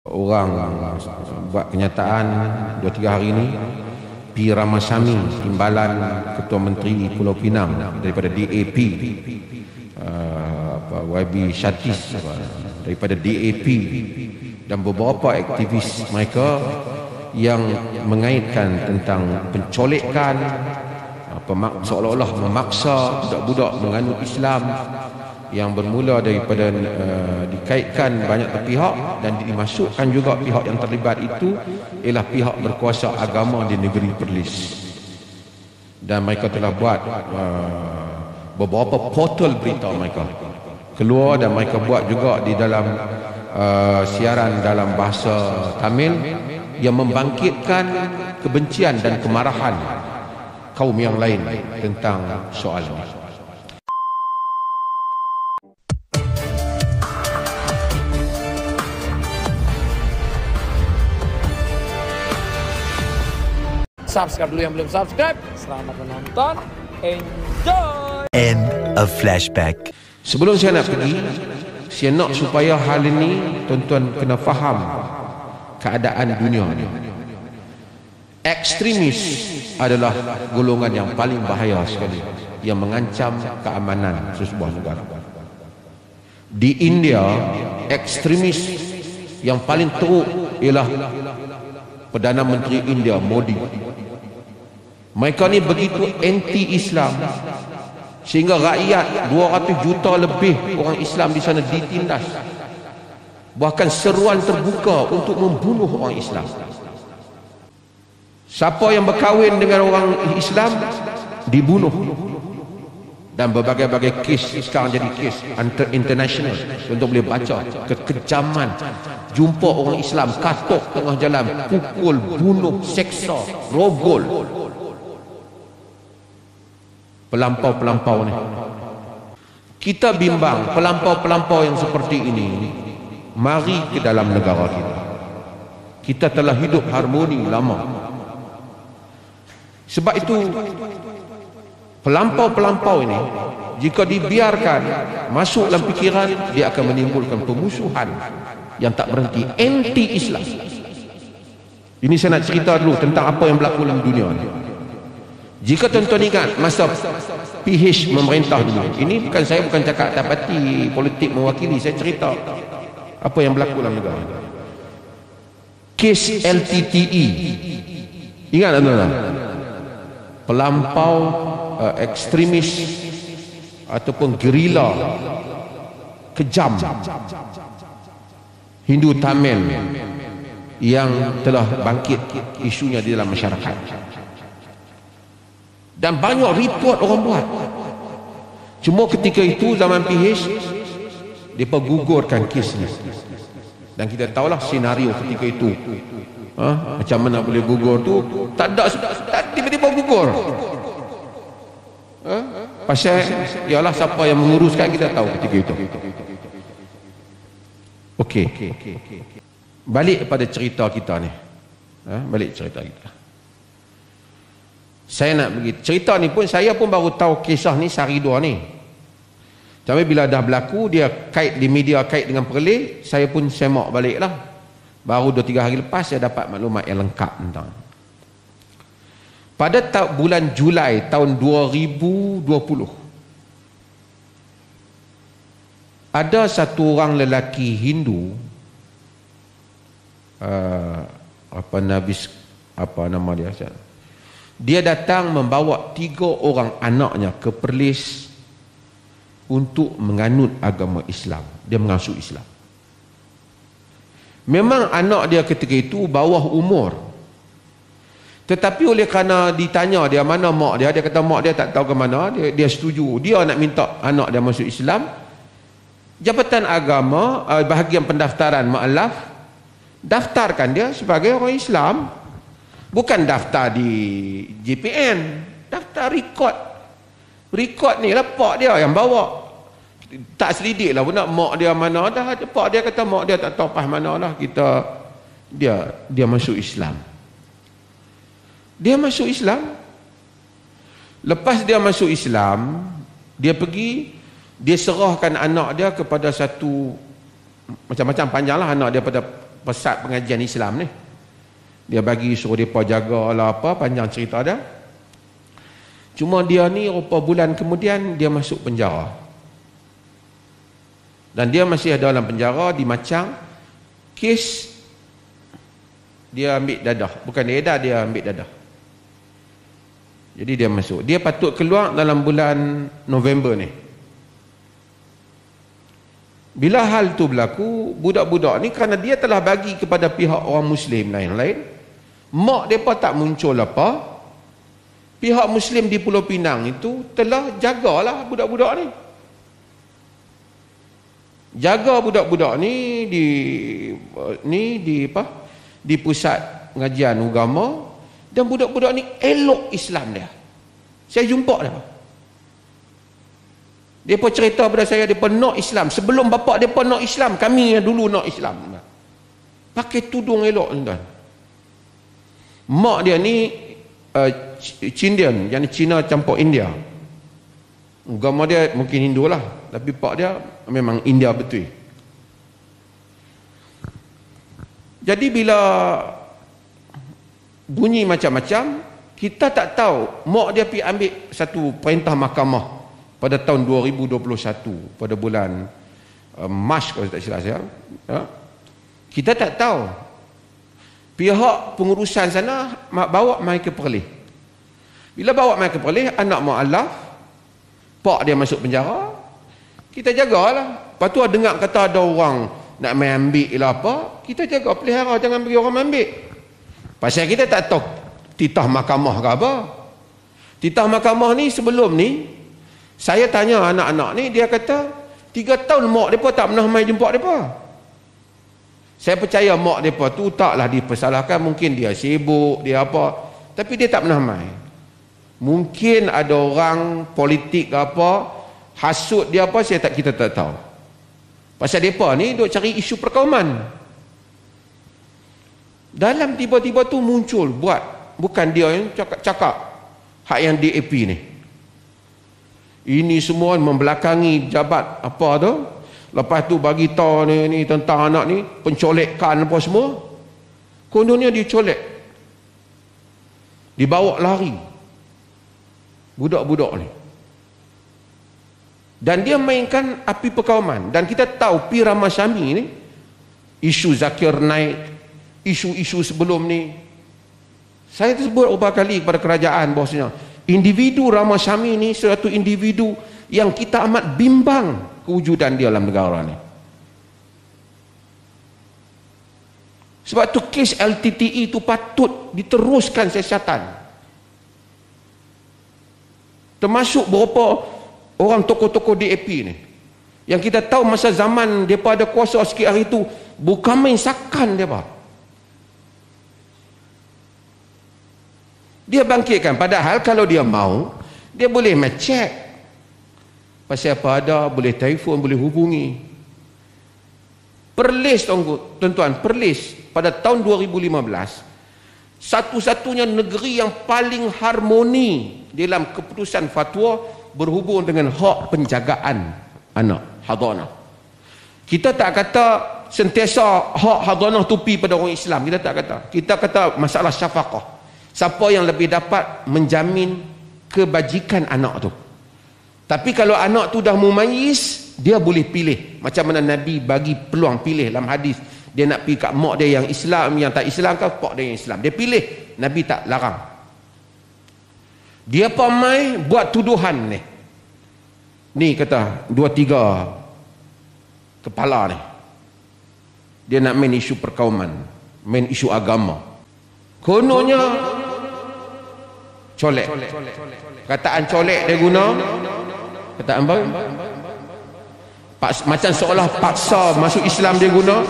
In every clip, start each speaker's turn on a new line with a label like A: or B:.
A: orang buat kenyataan 2-3 hari ini. P. Ramasamy, Timbalan Ketua Menteri Pulau Pinang daripada DAP, YB Shatis daripada DAP, dan beberapa aktivis mereka yang mengaitkan tentang pencolekan, seolah-olah memaksa budak-budak menganut Islam, yang bermula daripada dikaitkan banyak pihak dan dimasukkan juga pihak yang terlibat itu ialah pihak berkuasa agama di negeri Perlis. Dan mereka telah buat beberapa portal berita mereka keluar, dan mereka buat juga di dalam siaran dalam bahasa Tamil yang membangkitkan kebencian dan kemarahan kaum yang lain tentang soal ini.
B: Subscribe dulu yang belum subscribe. Selamat menonton. Enjoy.
C: End of flashback.
A: Sebelum saya nak pergi, saya nak supaya hal ini tuan-tuan kena faham keadaan dunia ni. Ekstremis adalah golongan yang paling bahaya sekali, yang mengancam keamanan sesebuah negara. Di India, ekstremis yang paling teruk ialah Perdana Menteri India Modi. Mereka ni begitu anti-Islam sehingga rakyat 200 juta lebih orang Islam di sana ditindas. Bahkan seruan terbuka untuk membunuh orang Islam. Siapa yang berkahwin dengan orang Islam dibunuh. Dan berbagai-bagai kes sekarang jadi kes international untuk boleh baca kekejaman. Jumpa orang Islam katuk tengah jalan, pukul, bunuh, seksa, rogol. Pelampau-pelampau ni. Kita bimbang pelampau-pelampau yang seperti ini mari ke dalam negara kita. Kita telah hidup harmoni lama. Sebab itu pelampau-pelampau ini jika dibiarkan masuk dalam fikiran, dia akan menimbulkan pemusuhan yang tak berhenti, anti-Islam. Ini saya nak cerita dulu tentang apa yang berlaku dalam dunia ini. Jika tuan-tuan ingat masa PH memerintah dulu, ini bukan saya cakap atas parti politik mewakili, saya cerita apa yang berlaku dalam negara. Kes LTTE, ingat tak tuan-tuan? Pelampau ekstremis ataupun gerila kejam Hindu Tamil yang telah bangkit isunya di dalam masyarakat. Dan banyak report orang buat. Cuma ketika itu zaman PH mereka gugurkan kes ni. Dan kita tahulah senario ketika itu. Macam mana boleh gugur tu? Tak ada, tiba-tiba gugur. Pasal ialah siapa yang menguruskan, kita tahu ketika itu. Okey. Balik pada cerita kita ni. Balik cerita kita. Saya nak pergi cerita ni pun, saya pun baru tahu kisah ni sehari dua ni. Tapi bila dah berlaku, dia kait di media, kait dengan Perlis, saya pun semak balik lah. Baru 2-3 hari lepas saya dapat maklumat yang lengkap tentang. Pada bulan Julai tahun 2020, ada satu orang lelaki Hindu, apa nama dia? Dia datang membawa 3 orang anaknya ke Perlis untuk menganut agama Islam. Dia mengasuh Islam. Memang anak dia ketika itu bawah umur. Tetapi oleh kerana ditanya dia mana mak dia, dia kata mak dia tak tahu ke mana, dia setuju. Dia nak minta anak dia masuk Islam. Jabatan Agama, bahagian pendaftaran mu'alaf, daftarkan dia sebagai orang Islam. Bukan daftar di JPN, daftar rekod. Rekod ni lah pak dia yang bawa. Tak selidik lah nak mak dia mana dah. Pak dia kata mak dia tak tahu pas mana lah. Dia masuk Islam. Dia masuk Islam. Lepas dia masuk Islam, dia pergi, dia serahkan anak dia kepada satu, macam-macam panjang lah anak dia pada pesat pengajian Islam ni. Dia bagi suruh mereka jaga lah apa, panjang cerita dia. Cuma dia ni beberapa bulan kemudian dia masuk penjara. Dan dia masih ada dalam penjara di Macang. Kes dia ambil dadah, bukan dia edah, dia ambil dadah. Jadi dia masuk. Dia patut keluar dalam bulan November ni. Bila hal tu berlaku, budak-budak ni kerana dia telah bagi kepada pihak orang Muslim lain-lain, mak mereka tak muncul apa, pihak Muslim di Pulau Pinang itu telah jagalah budak-budak ni. Jaga budak-budak ni di pusat pengajian agama, dan budak-budak ni elok Islam dia. Saya jumpa dia. Depa cerita pada saya depa nak Islam. Sebelum bapak depa nak Islam, kami yang dulu nak Islam. Pakai tudung elok tuan. Mak dia ni Cindian, yang Cina campur India. Agama dia mungkin Hindu lah, tapi pak dia memang India betul. Jadi bila bunyi macam-macam, kita tak tahu. Mak dia pergi ambil satu perintah mahkamah pada tahun 2021 pada bulan Mac kalau tak silap saya. Kita tak tahu. Pihak pengurusan sana bawa mai ke Perlis. Bila bawa mai ke Perlis, anak mualaf, pak dia masuk penjara, kita jagalah. Lepas tu dengar kata ada orang nak mai ambil lah apa, kita jaga pelihara, jangan bagi orang ambil. Pasal kita tak tahu titah mahkamah ke apa. Titah mahkamah ni sebelum ni, saya tanya anak-anak ni, dia kata 3 tahun mak mereka tak pernah mai jumpa mereka. Saya percaya mak mereka tu taklah dipersalahkan, mungkin dia sibuk, dia apa, tapi dia tak pernah mai. Mungkin ada orang politik ke apa, hasut dia apa, kita tak tahu. Pasal mereka ni duk cari isu perkauman. Dalam tiba-tiba tu muncul bukan dia yang cakap hak yang DAP ni. Ini semua membelakangi jabat apa tu. Lepas tu bagi tahu ni tentang anak ni pencolekan apa semua. Kononnya dicolek. Dibawa lari. Budak-budak ni. Dan dia mainkan api perkauman. Dan kita tahu Pi Ramasamy ni, isu Zakir Naik, isu-isu sebelum ni, saya tersebut beberapa kali kepada kerajaan bahawasanya individu Ramasamy ni suatu individu yang kita amat bimbang kewujudan dia dalam negara ni. Sebab tu kes LTTE itu patut diteruskan siasatan. Termasuk beberapa orang tokoh-tokoh DAP ni yang kita tahu masa zaman mereka ada kuasa sikit hari itu, bukan main sakan mereka. Dia bangkitkan, padahal kalau dia mau, dia boleh cek pasal apa ada, boleh telefon, boleh hubungi. Perlis tuan-tuan, Perlis pada tahun 2015 satu-satunya negeri yang paling harmoni dalam keputusan fatwa berhubung dengan hak penjagaan anak, hadanah. Kita tak kata sentiasa hak hadanah tupi pada orang Islam, kita tak kata. Kita kata masalah syafaqah. Siapa yang lebih dapat menjamin kebajikan anak tu. Tapi kalau anak tu dah mumayyiz, dia boleh pilih. Macam mana Nabi bagi peluang pilih dalam hadis. Dia nak pergi kat mak dia yang Islam, yang tak Islam, ke pak dia yang Islam. Dia pilih. Nabi tak larang. Dia pamai buat tuduhan ni. Ni kata 2-3 kepala ni. Dia nak main isu perkauman, main isu agama. Kononnya colek. Kataan colek dia guna. Kataan apa? Macam seolah paksa masuk Islam dia guna.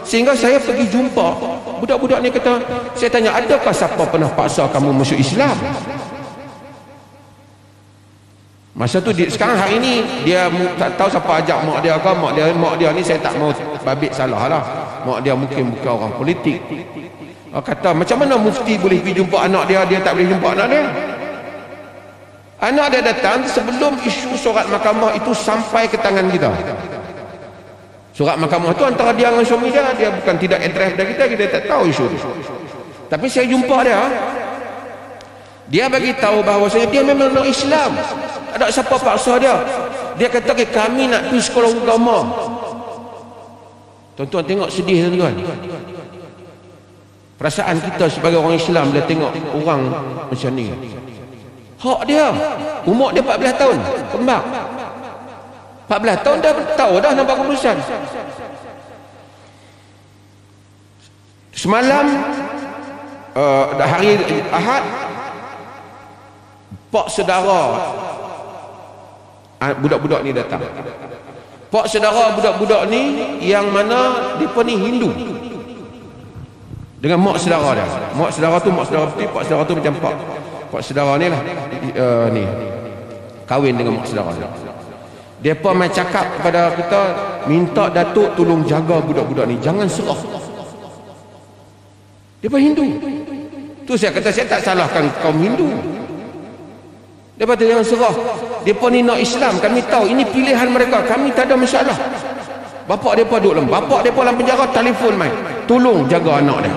A: Sehingga saya pergi jumpa budak-budak ni, kata, saya tanya, adakah siapa pernah paksa kamu masuk Islam? Masa tu sekarang hari ni dia tak tahu siapa ajak mak dia ke. Mak dia ni saya tak mau babit salah lah. Mak dia mungkin bukan orang politik. Kata macam mana mufti boleh pergi jumpa anak dia, dia tak boleh jumpa anak dia. Anak dia datang sebelum isu sorat mahkamah itu sampai ke tangan kita. Surat mahkamah tu antara dia dengan suami dia bukan tidak interest dari kita tak tahu isu tu. Tapi saya jumpa dia bagi tahu bahawa dia memang nak Islam. Ada siapa paksa dia. Dia kata kami nak pergi sekolah agama. Tuan-tuan tengok sedih tuan-tuan. Perasaan kita sebagai orang Islam bila tengok orang macam ni. Hak dia. Umur dia 14 tahun. Kembang. 14 tahun dah tahu dah nampak keputusan. Semalam hari Ahad pak saudara budak-budak ni datang. Pak saudara budak-budak ni yang mana depa ni Hindu. Dengan mak saudara dia. Mak saudara tu mak saudara putih, pak saudara tu macam pak saudara ni lah ni kahwin dengan mak saudara dia. Depa mai cakap kepada kita, minta Datuk tolong jaga budak-budak ni, jangan serah. Depa Hindu. Tu saya kata saya tak salahkan kaum Hindu. Depa tu jangan serah. Depa ni nak Islam, kami tahu ini pilihan mereka, kami tak ada masalah. Bapak depa duduk dalam, bapak depa dalam penjara, telefon mai, tolong jaga anak dia.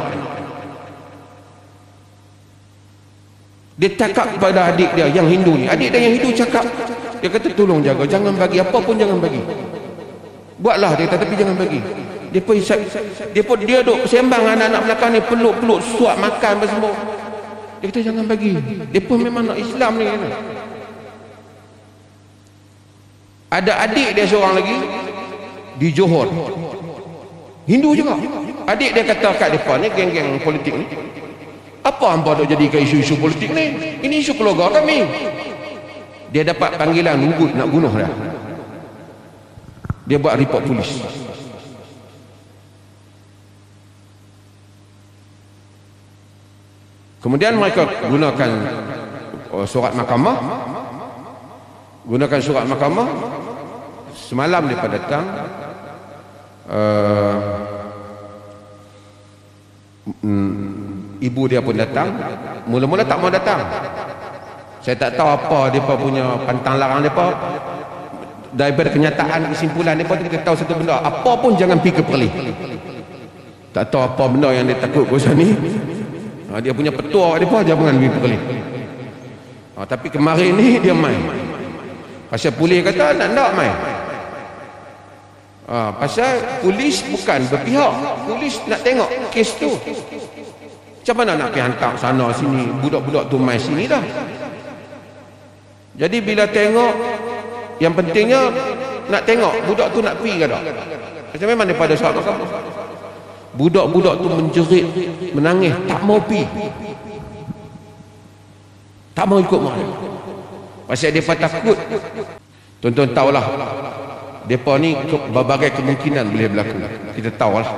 A: Dia cakap kepada adik dia yang Hindu ni, adik dia yang Hindu cakap, dia kata tolong jaga, jangan bagi apa pun, jangan bagi. Buatlah dia kata, tapi jangan bagi. Dia duk sembang anak-anak belakang ni, peluk-peluk, suap makan apa semua. Dia kata jangan bagi. Depa memang nak Islam ni. Ada adik dia seorang lagi di Johor, Hindu juga. Adik dia kata kat depa ni, geng-geng politik ni, apa hampa duk jadikan isu-isu politik ni? Ini isu keluarga kami. Dia dapat panggilan Lugut nak bunuh dia. Dia buat report polis. Kemudian mereka gunakan surat mahkamah. Gunakan surat mahkamah. Semalam mereka datang. Ibu dia pun datang. Mula-mula tak mau datang. Saya tak tahu apa mereka punya pantang larang mereka. Daripada kenyataan, kesimpulan mereka tu kita tahu satu benda, apa pun jangan pergi ke Perlis. Tak tahu apa benda yang dia takut pasal ni. Dia punya petua mereka jangan pergi ke Perlis. Tapi kemarin ni dia main. Pasal polis kata nak main. Pasal polis bukan berpihak. Polis nak tengok kes tu. Macam mana nak pergi hantar sana sini, budak-budak tu main sini dah. Jadi bila tengok, yang pentingnya nak tengok budak tu nak pergi ke tak. Macam memang daripada surat mahkamah, budak-budak tu menjerit, menangis, tak mau pergi, tak mau ikut mak. Pasal mereka takut. Tuan-tuan tahulah, mereka ni berbagai kemungkinan boleh berlaku. Kita tahulah,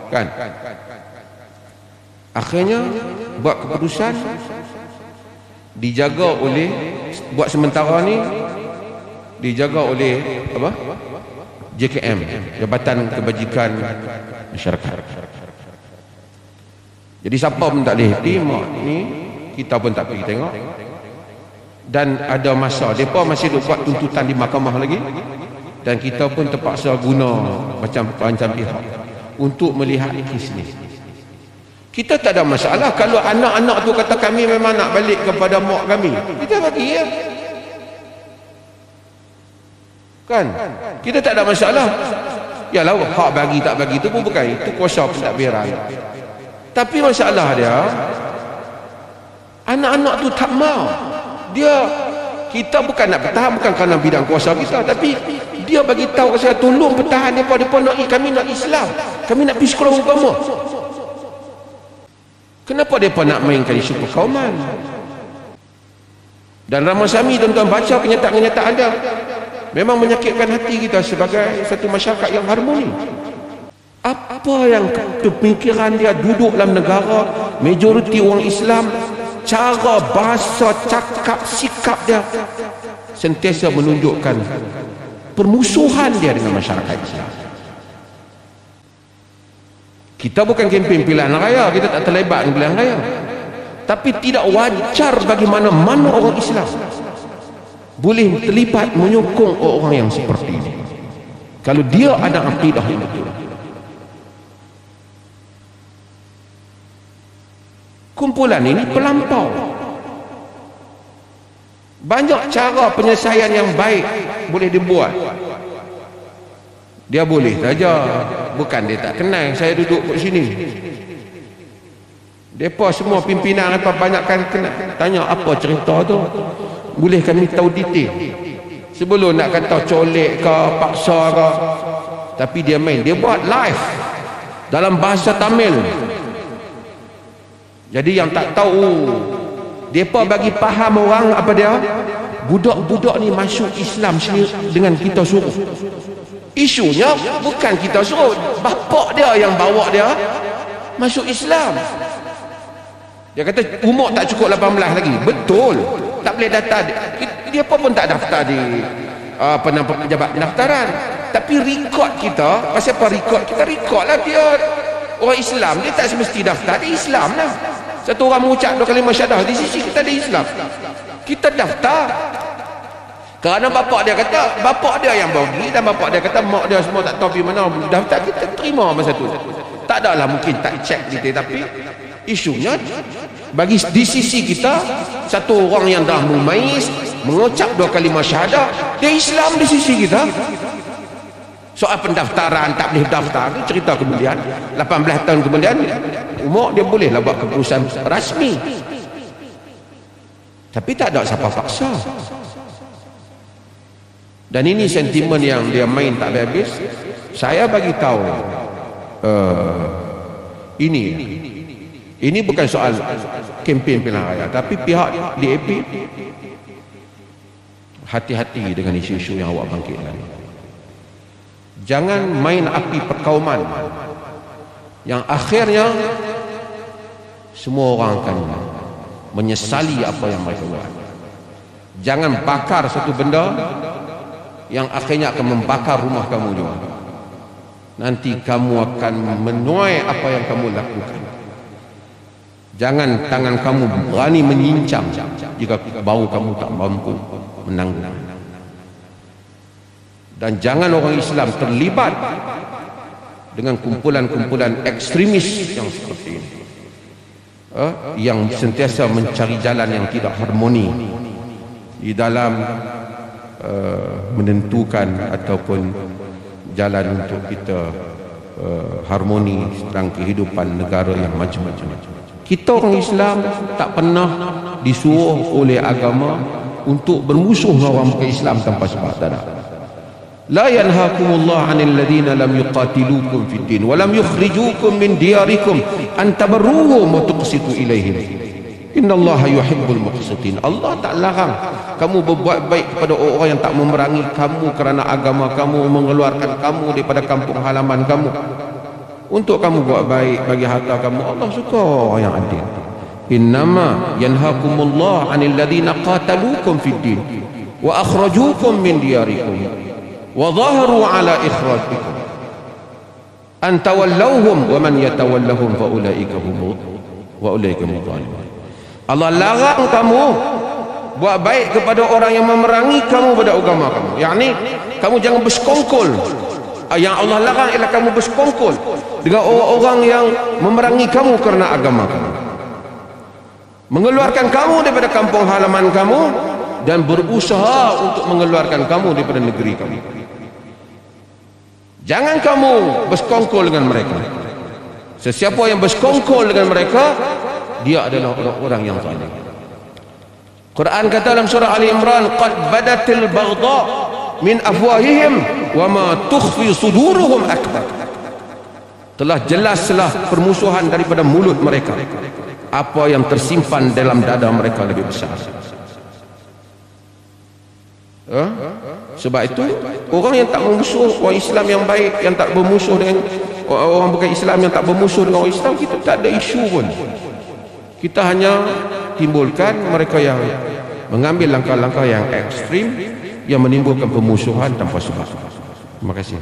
A: kan? Akhirnya buat keputusan, dijaga oleh, buat sementara ni dijaga oleh apa? JKM, Jabatan Kebajikan Masyarakat. Jadi siapa pun tak boleh pergi, mak ni kita pun tak pergi tengok. Dan ada masa depa masih duk buat tuntutan di mahkamah lagi, dan kita pun terpaksa guna macam pihak untuk melihat kes ni. Kita tak ada masalah kalau anak-anak tu kata kami memang nak balik kepada mak kami, kita bagi ya. Kan? Kita tak ada masalah. Yalah, hak bagi tak bagi tu pun bukan, itu kuasa pentadbiran. Tapi masalah dia, anak-anak tu tak mau. Kita bukan nak bertahan, bukan kerana bidang kuasa kita, tapi dia bagi tahu saya tolong bertahan depa nak, kami nak Islam, kami nak pergi sekolah agama. Kenapa mereka nak mainkan isu perkauman? Dan Ramasami, tuan-tuan baca kenyataan-kenyataan dia, memang menyakitkan hati kita sebagai satu masyarakat yang harmoni. Apa yang pemikiran dia duduk dalam negara, majoriti orang Islam, cara, bahasa, cakap, sikap dia sentiasa menunjukkan permusuhan dia dengan masyarakat Islam. Kita bukan kempen pilihan raya, kita tak terlibat dengan pilihan raya. Tapi tidak wajar bagaimana mana orang Islam boleh terlibat menyokong orang yang seperti ini. Kalau dia ada akidah yang betul. Kumpulan ini pelampau. Banyak cara penyelesaian yang baik boleh dibuat. Dia boleh saja, bukan dia tak kenal saya duduk kat sini. Depa semua pimpinan apa banyakkan kenal. Tanya apa cerita tu, boleh kami tahu detail. Sebelum nak kata colek ke paksa ke, tapi dia main, dia buat live dalam bahasa Tamil. Jadi yang tak tahu, depa bagi faham orang apa dia, budak-budak ni masuk Islam sini dengan kita suruh. Isunya bukan kita suruh, bapak dia yang bawa dia masuk Islam. Dia kata umur tak cukup 18 lagi. Betul, tak boleh daftar. Dia pun tak daftar di pejabat pendaftaran. Tapi rekod kita, pasal apa rekod? Kita rekod lah dia orang Islam. Dia tak semesti daftar, dia Islam lah. Satu orang mengucap 2 kalimah syahadah, di sisi kita dia Islam, kita daftar. Kerana bapak dia kata, bapak dia yang bagi, dan bapak dia kata mak dia semua tak tahu pergi mana, daftar, kita terima masa tu. Tak adalah mungkin tak cek detail, tapi isunya bagi di sisi kita, satu orang yang dah mumaiz mengucap 2 kalimah syahadah, dia Islam di sisi kita. Soal pendaftaran tak boleh daftar tu cerita kemudian, 18 tahun kemudian umur dia bolehlah buat keputusan rasmi, tapi tak ada siapa paksa. Dan ini sentimen yang dia main tak habis. Saya bagi tahu ini bukan soal kempen pilihan raya, tapi pihak DAP hati-hati dengan isu-isu yang awak bangkitkan. Jangan main api perkauman yang akhirnya semua orang akan menyesali apa yang mereka buat. Jangan bakar satu benda yang akhirnya akan membakar rumah kamu juga. Nanti kamu akan menuai apa yang kamu lakukan. Jangan tangan kamu berani menyincang jika bau kamu tak mampu menanggung. Dan jangan orang Islam terlibat dengan kumpulan-kumpulan ekstremis yang seperti ini, yang sentiasa mencari jalan yang tidak harmoni di dalam menentukan ataupun jalan untuk kita harmoni dalam kehidupan negara yang macam-macam. Kita orang Islam tak pernah disuruh oleh agama untuk bermusuh dengan orang bukan Islam tanpa sebab. Tak ada. La yanhaakumullah 'anil ladzina lam yuqatilukum fid din wa lam yukhrijukum min diyarikum an tabarruhum wa tuqsitu ilaihim. Innallaha yuhibbul muqsitin. Allah tak larang kamu berbuat baik kepada orang yang tak memerangi kamu kerana agama kamu, mengeluarkan kamu daripada kampung halaman kamu untuk kamu buat baik bagi harta kamu. Allah suka orang yang adil. Innama yanhaakumullah 'anil ladzina qataluukum fid din wa akhrajuukum min diyarikum wa dhaharu 'ala ikhrajikum an tawallawhum wa man yatawallahum fa ulaika hum zalimun. Allah larang kamu buat baik kepada orang yang memerangi kamu pada agama kamu. Yakni kamu jangan bersekongkol. Yang Allah larang ialah kamu bersekongkol dengan orang-orang yang memerangi kamu kerana agama kamu, mengeluarkan kamu daripada kampung halaman kamu dan berusaha untuk mengeluarkan kamu daripada negeri kamu. Jangan kamu bersekongkol dengan mereka. Sesiapa yang bersekongkol dengan mereka, dia adalah orang-orang yang zalim. Quran kata dalam surah Ali Imran, qad badatil baghdha min afwahihim wa ma tukhfi suduruhum akbar. Telah jelaslah permusuhan daripada mulut mereka, apa yang tersimpan dalam dada mereka lebih besar. Sebab itu orang yang tak bermusuh, orang Islam yang baik yang tak bermusuh dengan orang bukan Islam yang tak bermusuh dengan orang Islam, kita tak ada isu pun. Kita hanya timbulkan mereka yang mengambil langkah-langkah yang ekstrim yang menimbulkan permusuhan tanpa sebab. Terima kasih.